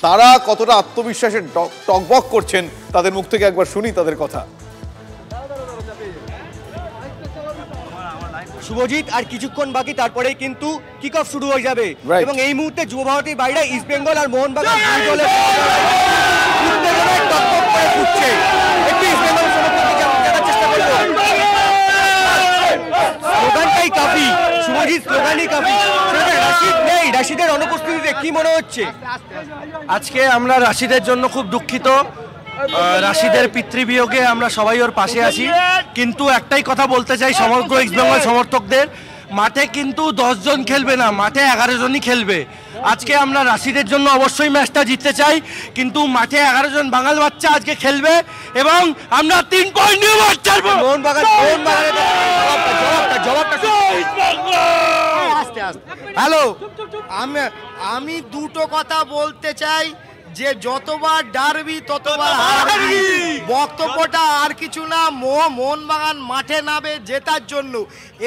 তারা কতটা আত্মবিশ্বাসে টকবক করছেন তাদের মুখ থেকে একবার শুনি তাদের কথা। শুভজিৎ, আর কিছুক্ষণ বাকি, তারপরেই কিন্তু কিক অফ শুরু হয়ে যাবে এবং এই মুহূর্তে যুব ভারতীর বাইরে ইস্ট বেঙ্গল আর মোহনবাগান দুই দলে টকবক করে ফুটছে। একটু ইস্ট বেঙ্গল জানার চেষ্টা করবো। স্লোগানটাই কাফি শুভজিৎ, স্লোগানই কাফি। রাশিদ নেই, রাশিদের অনুপস্থিতিতে কি মনে হচ্ছে? আজকে আমরা রাশিদের জন্য খুব দুঃখিত। রাশিদের পিতৃবিয়োগে আমরা সবাই ওর পাশে আছি, কিন্তু একটাই কথা বলতে চাই সমগ্র ইস্ট বেঙ্গল সমর্থকদের, মাঠে কিন্তু 10 জন খেলবে না, মাঠে 11 জনই খেলবে। আজকে আমরা রাশিদের জন্য অবশ্যই ম্যাচটা জিততে চাই, কিন্তু মাঠে 11 জন বাঙাল বাচ্চা আজকে খেলবে এবং আমরা 3 পয়েন্ট নিয়ে মাঠ ছাড়বো। হ্যালো, আমি দুটো কথা বলতে চাই যে যতবার ডারবি ততবার হারবি। বক্তব্যটা আর কিছু না, মোহনবাগান মাঠে নামে জেতার জন্য।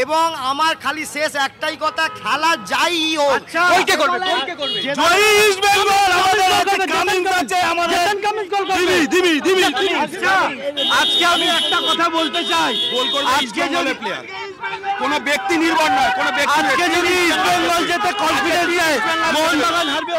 এবং আমার খালি শেষ একটাই কথা, খেলা যাই হোক আজকে আমি একটা কথা বলতে চাই, আজকে যদি কোনো ব্যক্তি নির্ভর নয়, কোনো ব্যক্তি আজকে যদি ইস্ট বেঙ্গল যেতে কনফিডেন্স নেই, মোহনবাগান হারবে।